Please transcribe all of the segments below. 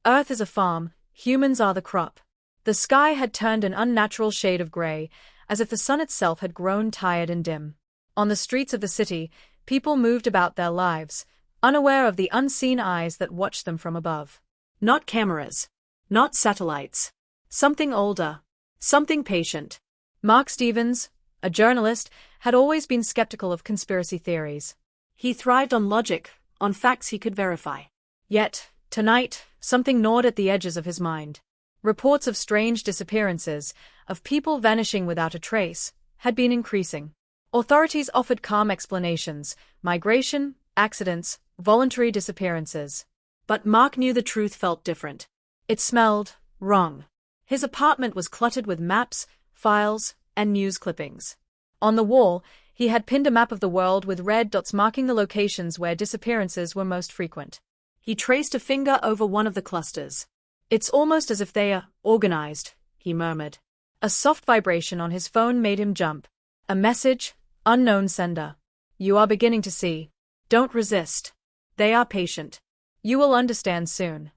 Earth is a farm, humans are the crop. The sky had turned an unnatural shade of gray, as if the sun itself had grown tired and dim. On the streets of the city, people moved about their lives, unaware of the unseen eyes that watched them from above. Not cameras. Not satellites. Something older. Something patient. Mark Stevens, a journalist, had always been skeptical of conspiracy theories. He thrived on logic, on facts he could verify. Yet, tonight, something gnawed at the edges of his mind. Reports of strange disappearances, of people vanishing without a trace, had been increasing. Authorities offered calm explanations: migration, accidents, voluntary disappearances. But Mark knew the truth felt different. It smelled wrong. His apartment was cluttered with maps, files, and news clippings. On the wall, he had pinned a map of the world with red dots marking the locations where disappearances were most frequent. He traced a finger over one of the clusters. "It's almost as if they are organized," he murmured. A soft vibration on his phone made him jump. A message, unknown sender. "You are beginning to see. Don't resist. They are patient. You will understand soon."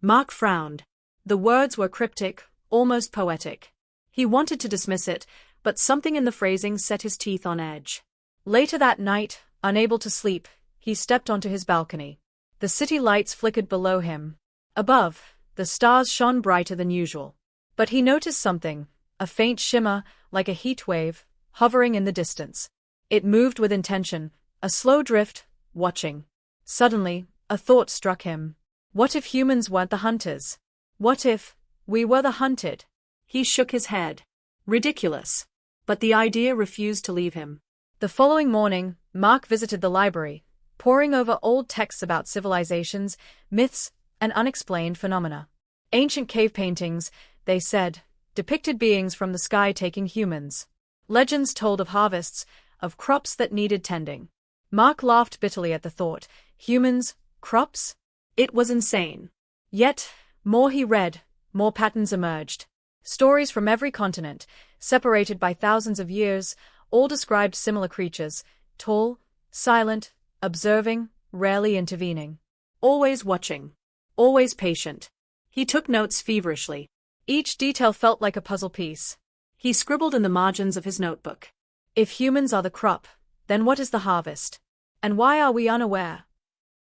Mark frowned. The words were cryptic, almost poetic. He wanted to dismiss it, but something in the phrasing set his teeth on edge. Later that night, unable to sleep, he stepped onto his balcony. The city lights flickered below him. Above, the stars shone brighter than usual. But he noticed something, a faint shimmer, like a heat wave, hovering in the distance. It moved with intention, a slow drift, watching. Suddenly, a thought struck him. What if humans weren't the hunters? What if we were the hunted? He shook his head. Ridiculous. But the idea refused to leave him. The following morning, Mark visited the library, poring over old texts about civilizations, myths, and unexplained phenomena. Ancient cave paintings, they said, depicted beings from the sky taking humans. Legends told of harvests, of crops that needed tending. Mark laughed bitterly at the thought. Humans, crops? It was insane. Yet, more he read, more patterns emerged. Stories from every continent, separated by thousands of years, all described similar creatures, tall, silent, observing, rarely intervening. Always watching. Always patient. He took notes feverishly. Each detail felt like a puzzle piece. He scribbled in the margins of his notebook. If humans are the crop, then what is the harvest? And why are we unaware?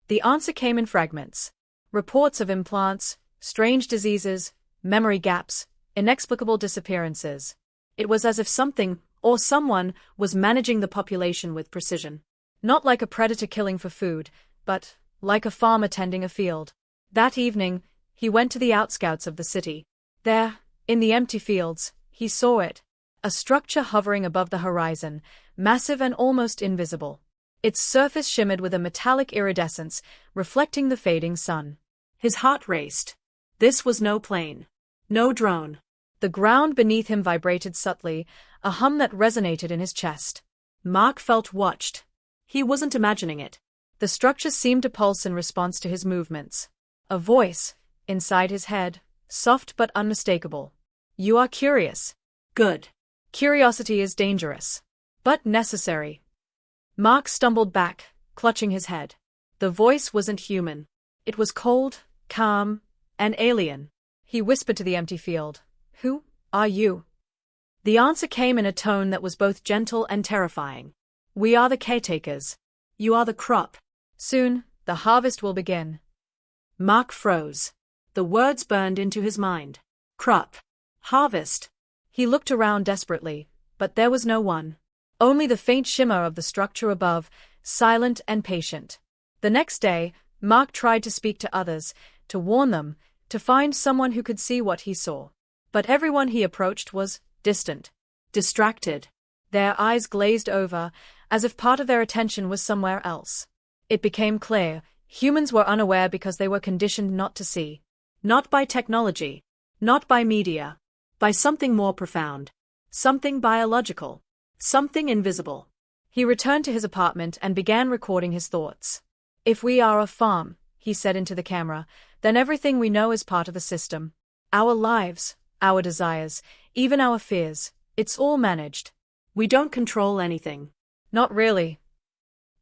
The answer came in fragments. Reports of implants, strange diseases, memory gaps, inexplicable disappearances. It was as if something, or someone, was managing the population with precision. Not like a predator killing for food, but like a farmer tending a field. That evening, he went to the outskirts of the city. There, in the empty fields, he saw it. A structure hovering above the horizon, massive and almost invisible. Its surface shimmered with a metallic iridescence, reflecting the fading sun. His heart raced. This was no plane. No drone. The ground beneath him vibrated subtly, a hum that resonated in his chest. Mark felt watched. He wasn't imagining it. The structure seemed to pulse in response to his movements. A voice, inside his head, soft but unmistakable. You are curious. Good. Curiosity is dangerous. But necessary. Mark stumbled back, clutching his head. The voice wasn't human. It was cold, calm, and alien. He whispered to the empty field. Who are you? The answer came in a tone that was both gentle and terrifying. We are the caretakers. You are the crop. Soon, the harvest will begin. Mark froze. The words burned into his mind. Crop. Harvest. He looked around desperately, but there was no one. Only the faint shimmer of the structure above, silent and patient. The next day, Mark tried to speak to others, to warn them, to find someone who could see what he saw. But everyone he approached was distant, distracted. Their eyes glazed over, as if part of their attention was somewhere else. It became clear, humans were unaware because they were conditioned not to see. Not by technology, not by media, by something more profound. Something biological. Something invisible. He returned to his apartment and began recording his thoughts. If we are a farm, he said into the camera, then everything we know is part of the system. Our lives, our desires, even our fears, it's all managed. We don't control anything. Not really.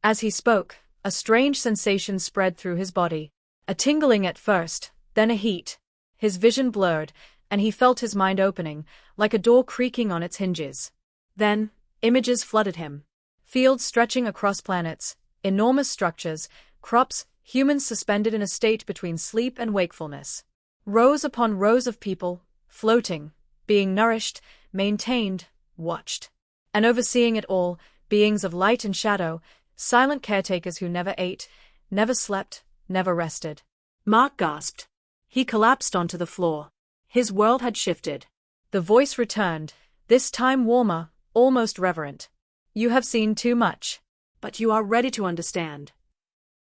As he spoke, a strange sensation spread through his body. A tingling at first, Then a heat. His vision blurred, and he felt his mind opening, like a door creaking on its hinges. Then, images flooded him. Fields stretching across planets, enormous structures, crops, humans suspended in a state between sleep and wakefulness. Rows upon rows of people, floating, being nourished, maintained, watched. And overseeing it all, beings of light and shadow, silent caretakers who never ate, never slept, never rested. Mark gasped. He collapsed onto the floor. His world had shifted. The voice returned, this time warmer, almost reverent. You have seen too much. But you are ready to understand.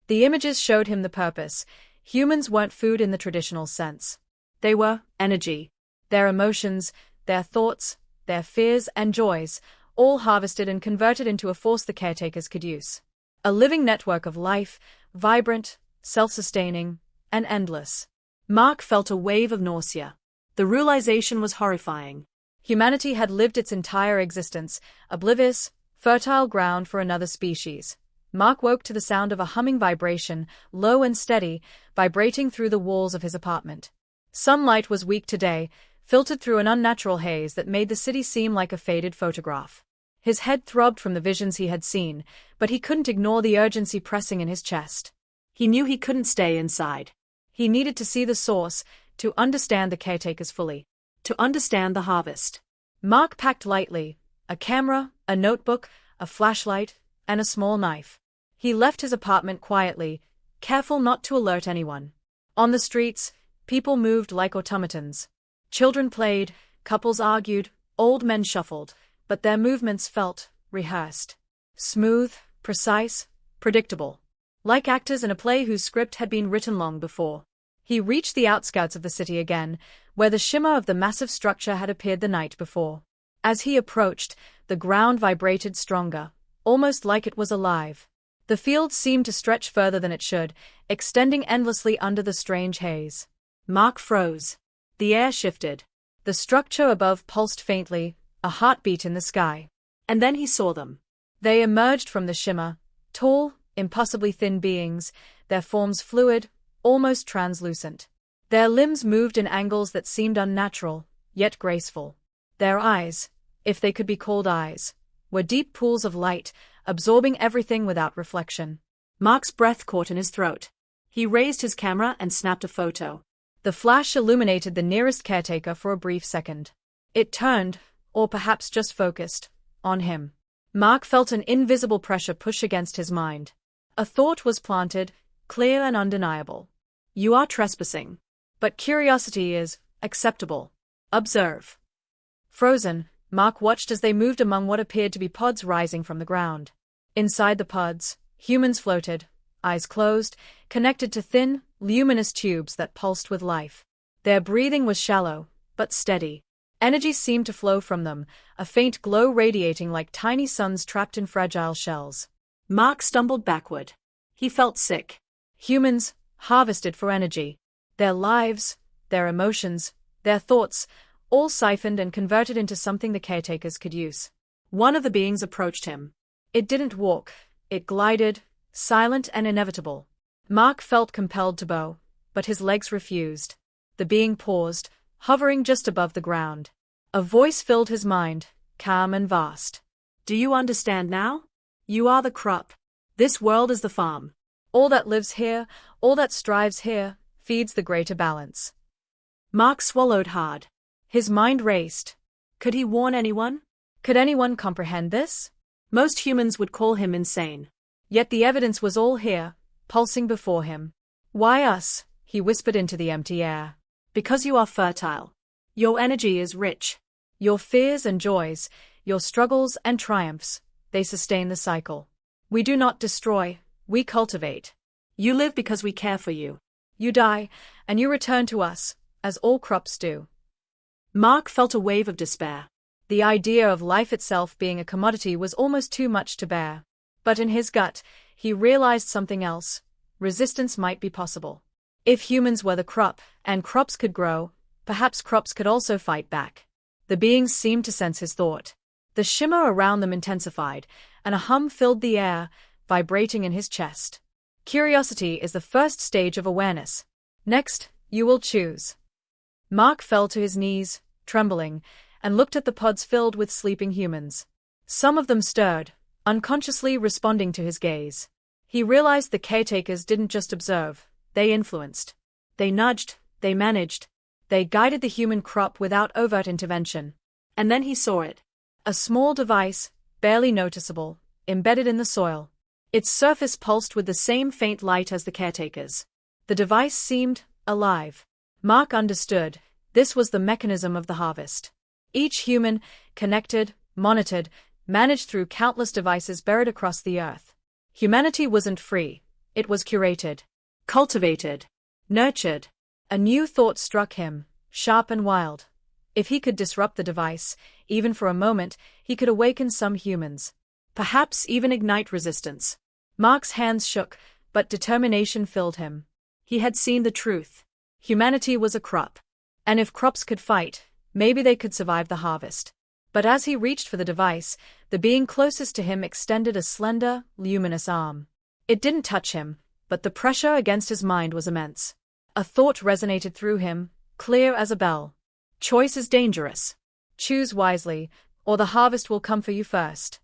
The images showed him the purpose. Humans weren't food in the traditional sense. They were energy. Their emotions, their thoughts, their fears and joys, all harvested and converted into a force the caretakers could use. A living network of life, vibrant, self-sustaining, and endless. Mark felt a wave of nausea. The realization was horrifying. Humanity had lived its entire existence, oblivious, fertile ground for another species. Mark woke to the sound of a humming vibration, low and steady, vibrating through the walls of his apartment. Sunlight was weak today, filtered through an unnatural haze that made the city seem like a faded photograph. His head throbbed from the visions he had seen, but he couldn't ignore the urgency pressing in his chest. He knew he couldn't stay inside. He needed to see the source, to understand the caretakers fully. To understand the harvest. Mark packed lightly, a camera, a notebook, a flashlight, and a small knife. He left his apartment quietly, careful not to alert anyone. On the streets, people moved like automatons. Children played, couples argued, old men shuffled, but their movements felt rehearsed. Smooth, precise, predictable. Like actors in a play whose script had been written long before. He reached the outskirts of the city again, where the shimmer of the massive structure had appeared the night before. As he approached, the ground vibrated stronger, almost like it was alive. The field seemed to stretch further than it should, extending endlessly under the strange haze. Mark froze. The air shifted. The structure above pulsed faintly, a heartbeat in the sky. And then he saw them. They emerged from the shimmer, tall, impossibly thin beings, their forms fluid, almost translucent. Their limbs moved in angles that seemed unnatural, yet graceful. Their eyes, if they could be called eyes, were deep pools of light, absorbing everything without reflection. Mark's breath caught in his throat. He raised his camera and snapped a photo. The flash illuminated the nearest caretaker for a brief second. It turned, or perhaps just focused, on him. Mark felt an invisible pressure push against his mind. A thought was planted, clear and undeniable. You are trespassing. But curiosity is acceptable. Observe. Frozen, Mark watched as they moved among what appeared to be pods rising from the ground. Inside the pods, humans floated, eyes closed, connected to thin, luminous tubes that pulsed with life. Their breathing was shallow, but steady. Energy seemed to flow from them, a faint glow radiating like tiny suns trapped in fragile shells. Mark stumbled backward. He felt sick. Humans, harvested for energy. Their lives, their emotions, their thoughts, all siphoned and converted into something the caretakers could use. One of the beings approached him. It didn't walk, it glided, silent and inevitable. Mark felt compelled to bow, but his legs refused. The being paused, hovering just above the ground. A voice filled his mind, calm and vast. Do you understand now? You are the crop. This world is the farm. All that lives here, all that strives here, feeds the greater balance. Mark swallowed hard. His mind raced. Could he warn anyone? Could anyone comprehend this? Most humans would call him insane. Yet the evidence was all here, pulsing before him. Why us? He whispered into the empty air. Because you are fertile. Your energy is rich. Your fears and joys, your struggles and triumphs, they sustain the cycle. We do not destroy, we cultivate. You live because we care for you. You die, and you return to us, as all crops do. Mark felt a wave of despair. The idea of life itself being a commodity was almost too much to bear. But in his gut, he realized something else. Resistance might be possible. If humans were the crop, and crops could grow, perhaps crops could also fight back. The beings seemed to sense his thought. The shimmer around them intensified, and a hum filled the air, vibrating in his chest. Curiosity is the first stage of awareness. Next, You will choose. Mark fell to his knees, trembling, and looked at the pods filled with sleeping humans. Some of them stirred, unconsciously responding to his gaze. He realized the caretakers didn't just observe, they influenced. They nudged, they managed, they guided the human crop without overt intervention. And then he saw it. A small device, barely noticeable, embedded in the soil. Its surface pulsed with the same faint light as the caretakers. The device seemed alive. Mark understood, this was the mechanism of the harvest. Each human, connected, monitored, managed through countless devices buried across the earth. Humanity wasn't free, it was curated, Cultivated. nurtured. A new thought struck him, sharp and wild. If he could disrupt the device, even for a moment, he could awaken some humans. Perhaps even ignite resistance. Mark's hands shook, but determination filled him. He had seen the truth. Humanity was a crop. And if crops could fight, maybe they could survive the harvest. But as he reached for the device, the being closest to him extended a slender, luminous arm. It didn't touch him, but the pressure against his mind was immense. A thought resonated through him, clear as a bell. Choice is dangerous. Choose wisely, or the harvest will come for you first.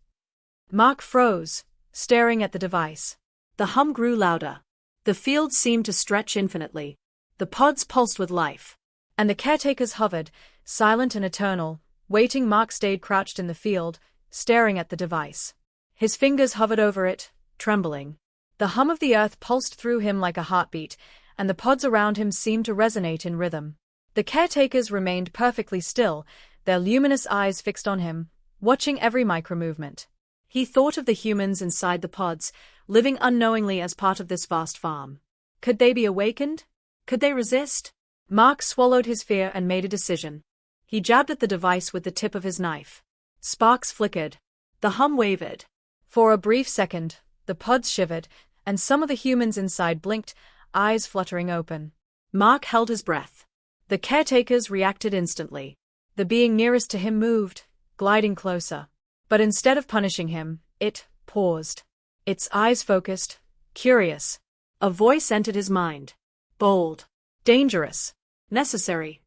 Mark froze, staring at the device. The hum grew louder. The field seemed to stretch infinitely. The pods pulsed with life. And the caretakers hovered, silent and eternal, waiting. Mark stayed crouched in the field, staring at the device. His fingers hovered over it, trembling. The hum of the earth pulsed through him like a heartbeat, and the pods around him seemed to resonate in rhythm. The caretakers remained perfectly still, their luminous eyes fixed on him, watching every micro-movement. He thought of the humans inside the pods, living unknowingly as part of this vast farm. Could they be awakened? Could they resist? Mark swallowed his fear and made a decision. He jabbed at the device with the tip of his knife. Sparks flickered. The hum wavered. For a brief second, the pods shivered, and some of the humans inside blinked, eyes fluttering open. Mark held his breath. The caretakers reacted instantly. The being nearest to him moved, gliding closer. But instead of punishing him, it paused. Its eyes focused, curious. A voice entered his mind. Bold. Dangerous. Necessary.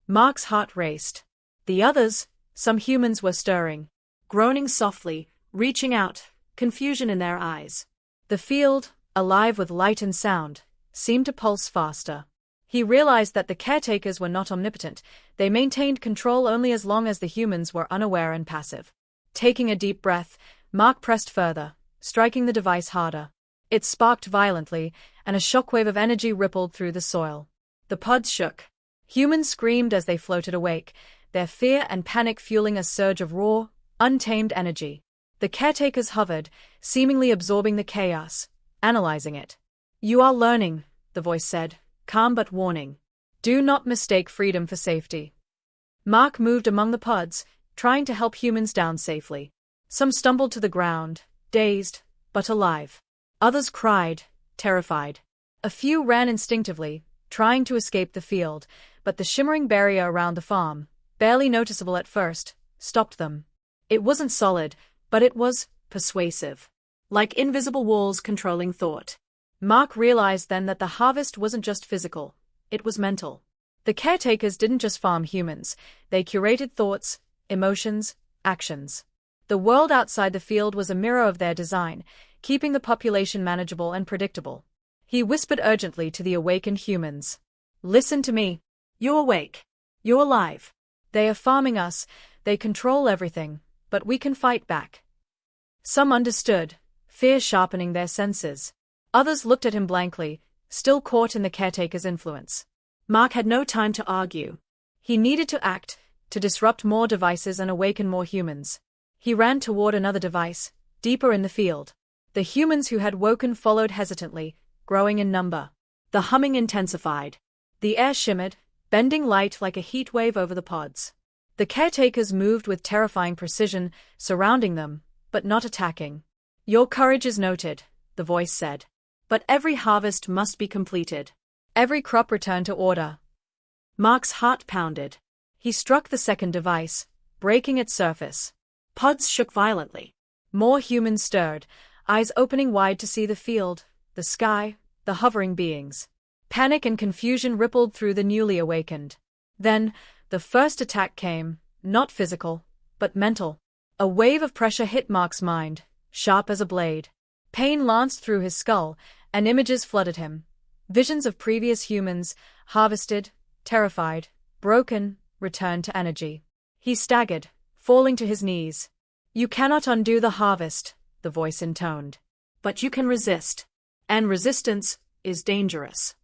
Mark's heart raced. The others, some humans were stirring. Groaning softly, reaching out, confusion in their eyes. The field, alive with light and sound, seemed to pulse faster. He realized that the caretakers were not omnipotent, they maintained control only as long as the humans were unaware and passive. Taking a deep breath, Mark pressed further, striking the device harder. It sparked violently, and a shockwave of energy rippled through the soil. The pods shook. Humans screamed as they floated awake, their fear and panic fueling a surge of raw, untamed energy. The caretakers hovered, seemingly absorbing the chaos, analyzing it. You are learning, the voice said, calm but warning. Do not mistake freedom for safety. Mark moved among the pods, trying to help humans down safely. Some stumbled to the ground, dazed, but alive. Others cried, terrified. A few ran instinctively, trying to escape the field, but the shimmering barrier around the farm, barely noticeable at first, stopped them. It wasn't solid, but it was persuasive. Like invisible walls controlling thought. Mark realized then that the harvest wasn't just physical, it was mental. The caretakers didn't just farm humans, they curated thoughts, emotions, actions. The world outside the field was a mirror of their design, keeping the population manageable and predictable. He whispered urgently to the awakened humans. Listen to me. You're awake. You're alive. They are farming us, they control everything, but we can fight back. Some understood, fear sharpening their senses. Others looked at him blankly, still caught in the caretaker's influence. Mark had no time to argue. He needed to act, to disrupt more devices and awaken more humans. He ran toward another device, deeper in the field. The humans who had woken followed hesitantly, growing in number. The humming intensified. The air shimmered, bending light like a heat wave over the pods. The caretakers moved with terrifying precision, surrounding them, but not attacking. Your courage is noted, the voice said. But every harvest must be completed. Every crop returned to order. Mark's heart pounded. He struck the second device, breaking its surface. Pods shook violently. More humans stirred, eyes opening wide to see the field, the sky, the hovering beings. Panic and confusion rippled through the newly awakened. Then, the first attack came, not physical, but mental. A wave of pressure hit Mark's mind, sharp as a blade. Pain lanced through his skull, and images flooded him. Visions of previous humans, harvested, terrified, broken, returned to energy. He staggered, falling to his knees. "You cannot undo the harvest," the voice intoned. "But you can resist. And resistance is dangerous."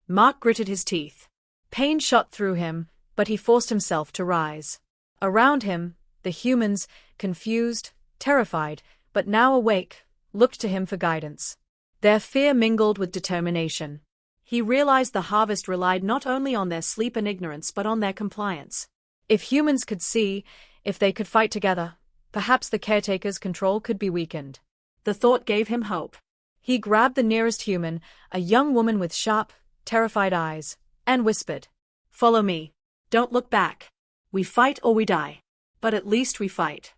Mark gritted his teeth. Pain shot through him, but he forced himself to rise. Around him, the humans, confused, terrified, but now awake, looked to him for guidance. Their fear mingled with determination. He realized the harvest relied not only on their sleep and ignorance but on their compliance. If humans could see, if they could fight together, perhaps the caretaker's control could be weakened. The thought gave him hope. He grabbed the nearest human, a young woman with sharp, terrified eyes, and whispered, "Follow me. Don't look back. We fight or we die. But at least we fight."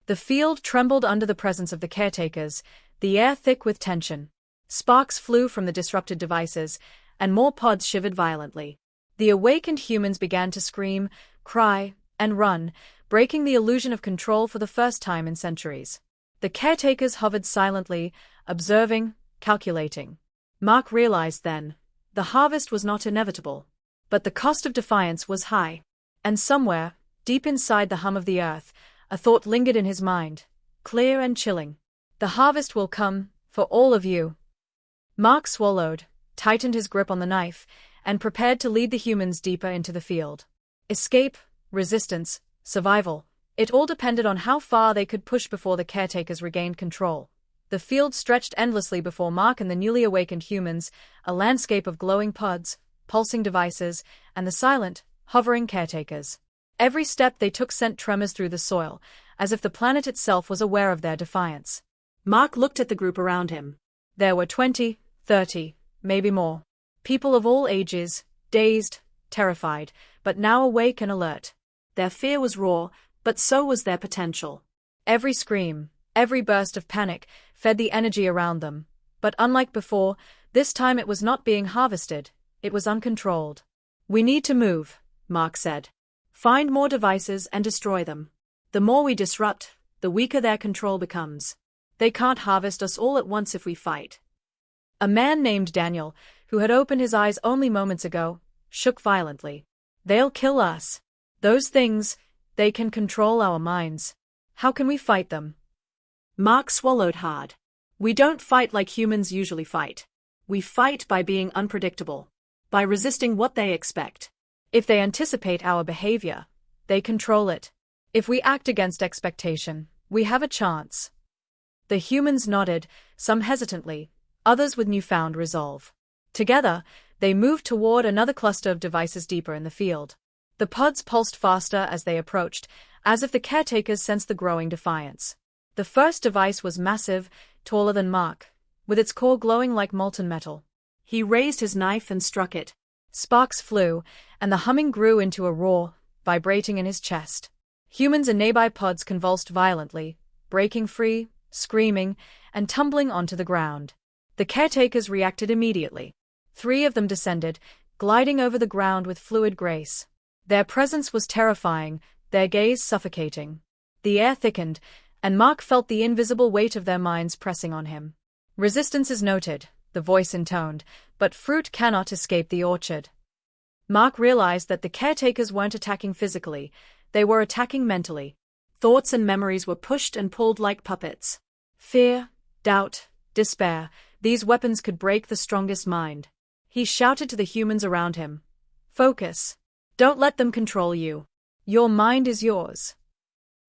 The field trembled under the presence of the caretakers, the air thick with tension. Sparks flew from the disrupted devices, and more pods shivered violently. The awakened humans began to scream, cry, and run, breaking the illusion of control for the first time in centuries. The caretakers hovered silently, observing, calculating. Mark realized then, the harvest was not inevitable. But the cost of defiance was high. And somewhere, deep inside the hum of the earth, a thought lingered in his mind, clear and chilling. "The harvest will come, for all of you." Mark swallowed, tightened his grip on the knife, and prepared to lead the humans deeper into the field. Escape, resistance, survival, it all depended on how far they could push before the caretakers regained control. The field stretched endlessly before Mark and the newly awakened humans, a landscape of glowing pods, pulsing devices, and the silent, hovering caretakers. Every step they took sent tremors through the soil, as if the planet itself was aware of their defiance. Mark looked at the group around him. There were 20, 30, maybe more. People of all ages, dazed, terrified, but now awake and alert. Their fear was raw, but so was their potential. Every scream, every burst of panic, fed the energy around them. But unlike before, this time it was not being harvested, it was uncontrolled. "We need to move," Mark said. "Find more devices and destroy them. The more we disrupt, the weaker their control becomes. They can't harvest us all at once if we fight." A man named Daniel, who had opened his eyes only moments ago, shook violently. "They'll kill us. Those things, they can control our minds. How can we fight them?" Mark swallowed hard. "We don't fight like humans usually fight. We fight by being unpredictable, by resisting what they expect. If they anticipate our behavior, they control it. If we act against expectation, we have a chance." The humans nodded, some hesitantly, others with newfound resolve. Together, they moved toward another cluster of devices deeper in the field. The pods pulsed faster as they approached, as if the caretakers sensed the growing defiance. The first device was massive, taller than Mark, with its core glowing like molten metal. He raised his knife and struck it. Sparks flew, and the humming grew into a roar, vibrating in his chest. Humans and nearby pods convulsed violently, breaking free, screaming, and tumbling onto the ground. The caretakers reacted immediately. 3 of them descended, gliding over the ground with fluid grace. Their presence was terrifying, their gaze suffocating. The air thickened, and Mark felt the invisible weight of their minds pressing on him. "Resistance is noted," the voice intoned, "but fruit cannot escape the orchard." Mark realized that the caretakers weren't attacking physically, they were attacking mentally. Thoughts and memories were pushed and pulled like puppets. Fear, doubt, despair, these weapons could break the strongest mind. He shouted to the humans around him. "Focus. Don't let them control you. Your mind is yours."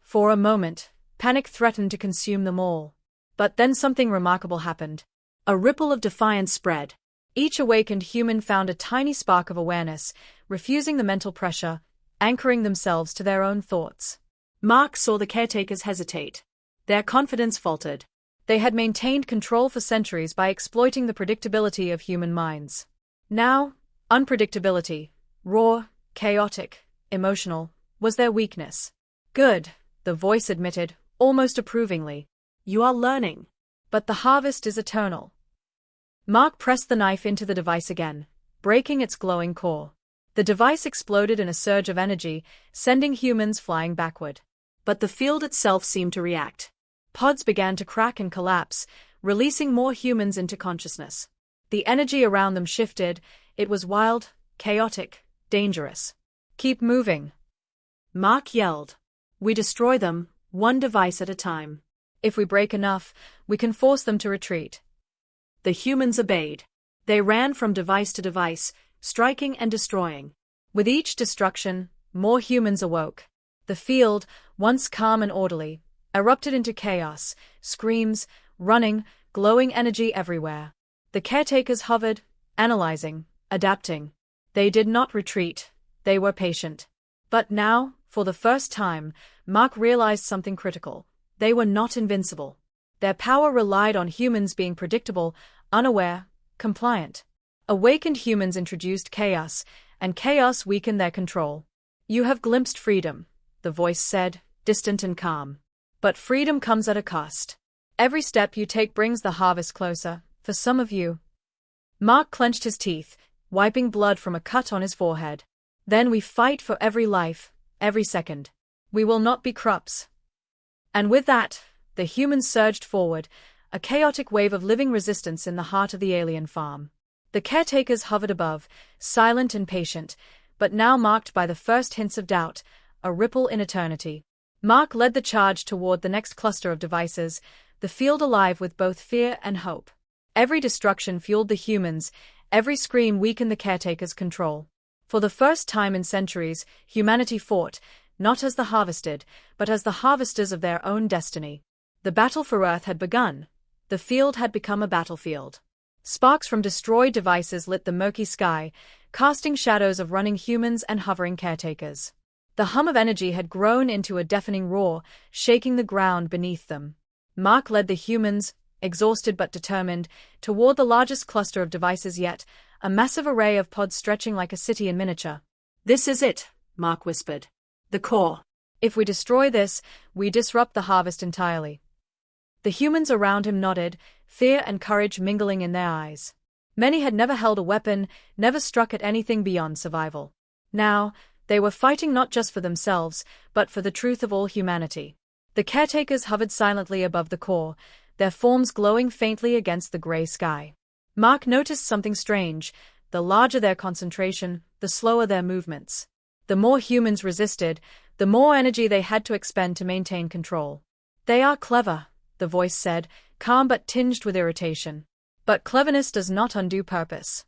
For a moment, panic threatened to consume them all. But then something remarkable happened. A ripple of defiance spread. Each awakened human found a tiny spark of awareness, refusing the mental pressure, anchoring themselves to their own thoughts. Mark saw the caretakers hesitate. Their confidence faltered. They had maintained control for centuries by exploiting the predictability of human minds. Now, unpredictability, raw, chaotic, emotional, was their weakness. "Good," the voice admitted, almost approvingly. "You are learning." "But the harvest is eternal." Mark pressed the knife into the device again, breaking its glowing core. The device exploded in a surge of energy, sending humans flying backward. But the field itself seemed to react. Pods began to crack and collapse, releasing more humans into consciousness. The energy around them shifted. It was wild, chaotic, dangerous. "Keep moving," Mark yelled. "We destroy them, one device at a time. "If we break enough, we can force them to retreat." The humans obeyed. They ran from device to device, striking and destroying. With each destruction, more humans awoke. The field, once calm and orderly, erupted into chaos, screams, running, glowing energy everywhere. The caretakers hovered, analyzing, adapting. They did not retreat. They were patient. But now, for the first time, Mark realized something critical. They were not invincible. Their power relied on humans being predictable, unaware, compliant. Awakened humans introduced chaos, and chaos weakened their control. "You have glimpsed freedom," the voice said, distant and calm. "But freedom comes at a cost. Every step you take brings the harvest closer, for some of you." Mark clenched his teeth, wiping blood from a cut on his forehead. "Then we fight for every life, every second. We will not be crops." And with that, the humans surged forward, a chaotic wave of living resistance in the heart of the alien farm. The caretakers hovered above, silent and patient, but now marked by the first hints of doubt, a ripple in eternity. Mark led the charge toward the next cluster of devices, the field alive with both fear and hope. Every destruction fueled the humans, every scream weakened the caretakers' control. For the first time in centuries, humanity fought, not as the harvested, but as the harvesters of their own destiny. The battle for Earth had begun. The field had become a battlefield. Sparks from destroyed devices lit the murky sky, casting shadows of running humans and hovering caretakers. The hum of energy had grown into a deafening roar, shaking the ground beneath them. Mark led the humans, exhausted but determined, toward the largest cluster of devices yet, a massive array of pods stretching like a city in miniature. "This is it," Mark whispered. "The core. If we destroy this, we disrupt the harvest entirely." The humans around him nodded, fear and courage mingling in their eyes. Many had never held a weapon, never struck at anything beyond survival. Now, they were fighting not just for themselves, but for the truth of all humanity. The caretakers hovered silently above the core, their forms glowing faintly against the gray sky. Mark noticed something strange. The larger their concentration, the slower their movements. The more humans resisted, the more energy they had to expend to maintain control. "They are clever," the voice said, calm but tinged with irritation. "But cleverness does not undo purpose."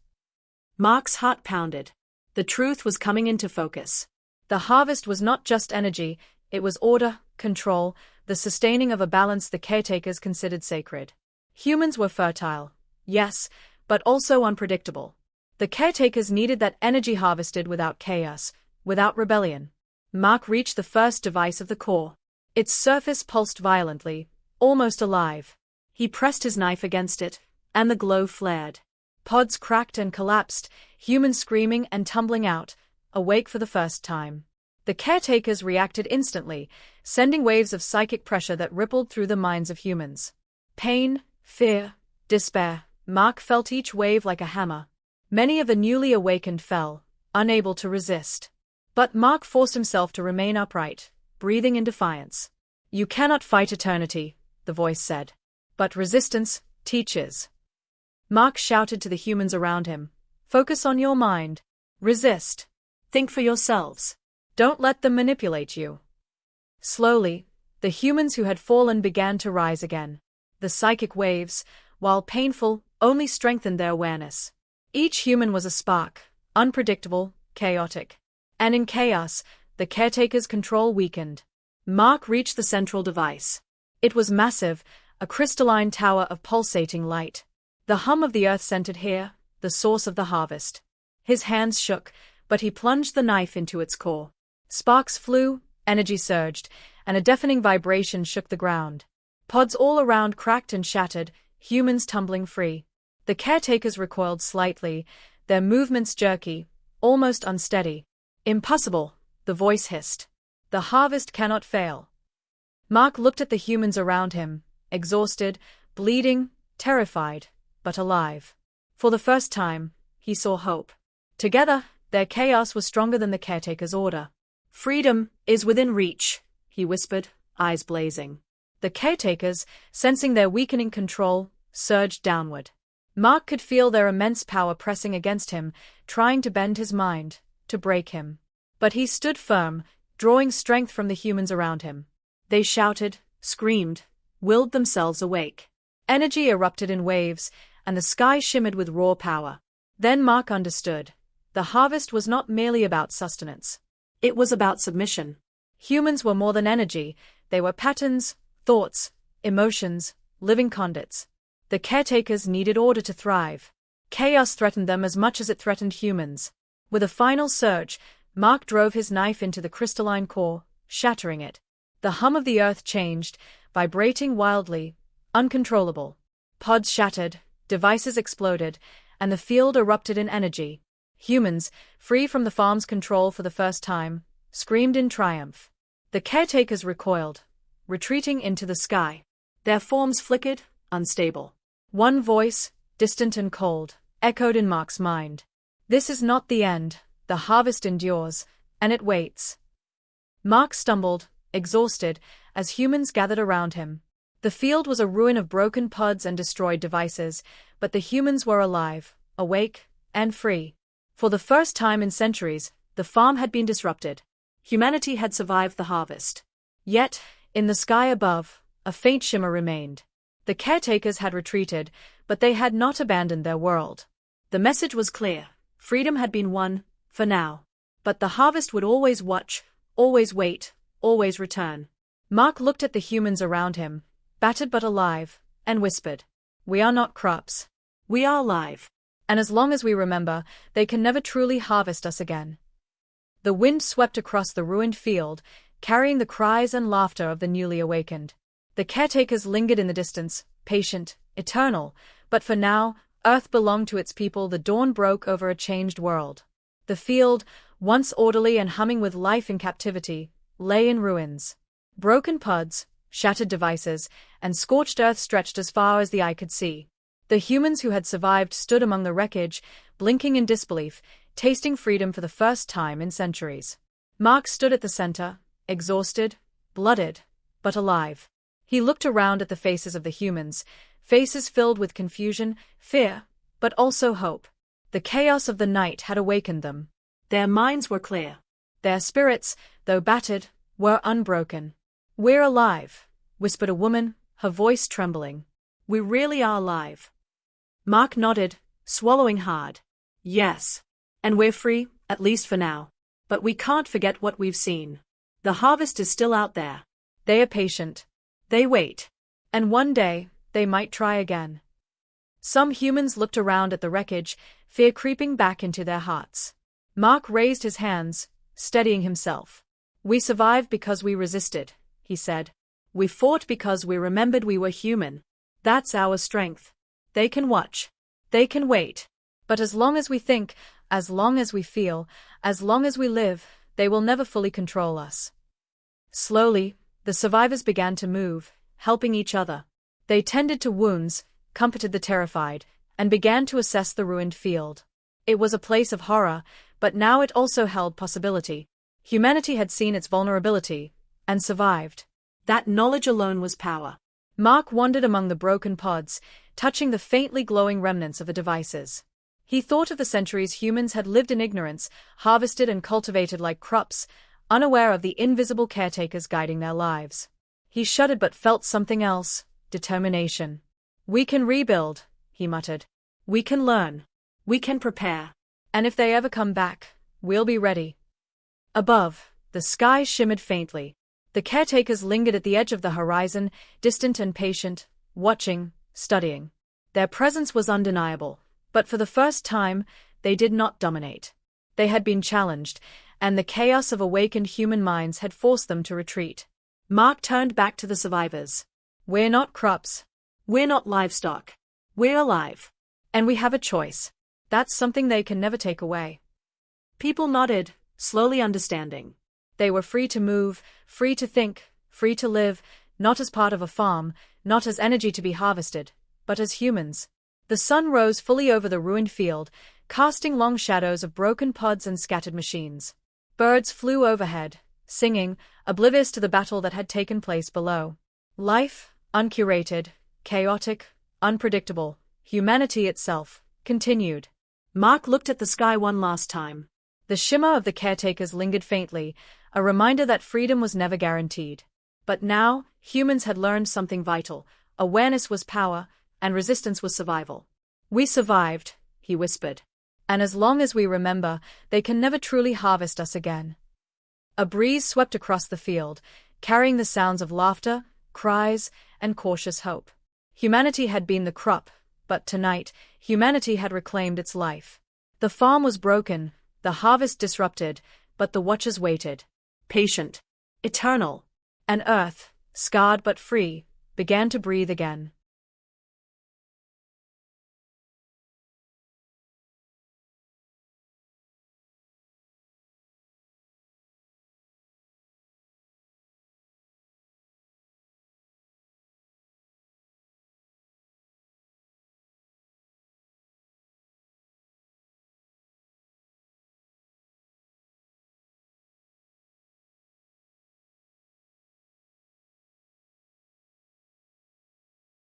Mark's heart pounded. The truth was coming into focus. The harvest was not just energy, it was order, control, the sustaining of a balance the caretakers considered sacred. Humans were fertile, yes, but also unpredictable. The caretakers needed that energy harvested without chaos, without rebellion. Mark reached the first device of the core. Its surface pulsed violently, almost alive. He pressed his knife against it, and the glow flared. Pods cracked and collapsed, humans screaming and tumbling out, awake for the first time. The caretakers reacted instantly, sending waves of psychic pressure that rippled through the minds of humans. Pain, fear, despair. Mark felt each wave like a hammer. Many of the newly awakened fell, unable to resist. But Mark forced himself to remain upright, breathing in defiance. "You cannot fight eternity," the voice said. "But resistance teaches." Mark shouted to the humans around him. "Focus on your mind. Resist. Think for yourselves. Don't let them manipulate you." Slowly, the humans who had fallen began to rise again. The psychic waves, while painful, only strengthened their awareness. Each human was a spark, unpredictable, chaotic. And in chaos, the caretaker's control weakened. Mark reached the central device. It was massive, a crystalline tower of pulsating light. The hum of the earth centered here, the source of the harvest. His hands shook, but he plunged the knife into its core. Sparks flew, energy surged, and a deafening vibration shook the ground. Pods all around cracked and shattered, humans tumbling free. The caretakers recoiled slightly, their movements jerky, almost unsteady. "Impossible," the voice hissed. "The harvest cannot fail." Mark looked at the humans around him, exhausted, bleeding, terrified, but alive. For the first time, he saw hope. Together, their chaos was stronger than the caretaker's order. Freedom is within reach, he whispered, eyes blazing. The caretakers, sensing their weakening control, surged downward. Mark could feel their immense power pressing against him, trying to bend his mind, to break him. But he stood firm, drawing strength from the humans around him. They shouted, screamed, willed themselves awake. Energy erupted in waves, and the sky shimmered with raw power. Then Mark understood. The harvest was not merely about sustenance. It was about submission. Humans were more than energy, they were patterns, thoughts, emotions, living conduits. The caretakers needed order to thrive. Chaos threatened them as much as it threatened humans. With a final surge, Mark drove his knife into the crystalline core, shattering it. The hum of the earth changed, vibrating wildly, uncontrollable. Pods shattered, devices exploded, and the field erupted in energy. Humans, free from the farm's control for the first time, screamed in triumph. The caretakers recoiled, retreating into the sky. Their forms flickered, unstable. One voice, distant and cold, echoed in Mark's mind. This is not the end, the harvest endures, and it waits. Mark stumbled, exhausted, as humans gathered around him. The field was a ruin of broken pods and destroyed devices, but the humans were alive, awake, and free. For the first time in centuries, the farm had been disrupted. Humanity had survived the harvest. Yet, in the sky above, a faint shimmer remained. The caretakers had retreated, but they had not abandoned their world. The message was clear. Freedom had been won, for now. But the harvest would always watch, always wait, always return. Mark looked at the humans around him, battered but alive, and whispered, "We are not crops. We are alive. And as long as we remember, they can never truly harvest us again." The wind swept across the ruined field, carrying the cries and laughter of the newly awakened. The caretakers lingered in the distance, patient, eternal, but for now, Earth belonged to its people. The dawn broke over a changed world. The field, once orderly and humming with life in captivity, lay in ruins. Broken pods, shattered devices, and scorched earth stretched as far as the eye could see. The humans who had survived stood among the wreckage, blinking in disbelief, tasting freedom for the first time in centuries. Mark stood at the center, exhausted, blooded, but alive. He looked around at the faces of the humans, faces filled with confusion, fear, but also hope. The chaos of the night had awakened them. Their minds were clear. Their spirits, though battered, were unbroken. "We're alive," whispered a woman, her voice trembling. "We really are alive." Mark nodded, swallowing hard. "Yes. And we're free, at least for now. But we can't forget what we've seen. The harvest is still out there." They are patient. They wait. And one day, they might try again. Some humans looked around at the wreckage, fear creeping back into their hearts. Mark raised his hands, steadying himself. "We survived because we resisted," he said. "We fought because we remembered we were human. That's our strength. They can watch. They can wait. But as long as we think, as long as we feel, as long as we live, they will never fully control us." Slowly, the survivors began to move, helping each other. They tended to wounds, comforted the terrified, and began to assess the ruined field. It was a place of horror, but now it also held possibility. Humanity had seen its vulnerability, and survived. That knowledge alone was power. Mark wandered among the broken pods, touching the faintly glowing remnants of the devices. He thought of the centuries humans had lived in ignorance, harvested and cultivated like crops, unaware of the invisible caretakers guiding their lives. He shuddered but felt something else, determination. "We can rebuild," he muttered. "We can learn. We can prepare. And if they ever come back, we'll be ready." Above, the sky shimmered faintly. The caretakers lingered at the edge of the horizon, distant and patient, watching, studying. Their presence was undeniable, but for the first time, they did not dominate. They had been challenged, and the chaos of awakened human minds had forced them to retreat. Mark turned back to the survivors. "We're not crops. We're not livestock. We're alive. And we have a choice. That's something they can never take away." People nodded, slowly understanding. They were free to move, free to think, free to live, not as part of a farm, not as energy to be harvested, but as humans. The sun rose fully over the ruined field, casting long shadows of broken pods and scattered machines. Birds flew overhead, singing, oblivious to the battle that had taken place below. Life, uncurated, chaotic, unpredictable, humanity itself, continued. Mark looked at the sky one last time. The shimmer of the caretakers lingered faintly, a reminder that freedom was never guaranteed. But now, humans had learned something vital. Awareness was power, and resistance was survival. "We survived," he whispered. "And as long as we remember, they can never truly harvest us again." A breeze swept across the field, carrying the sounds of laughter, cries, and cautious hope. Humanity had been the crop, but tonight, humanity had reclaimed its life. The farm was broken, the harvest disrupted, but the watchers waited. Patient. Eternal. And Earth, scarred but free, began to breathe again.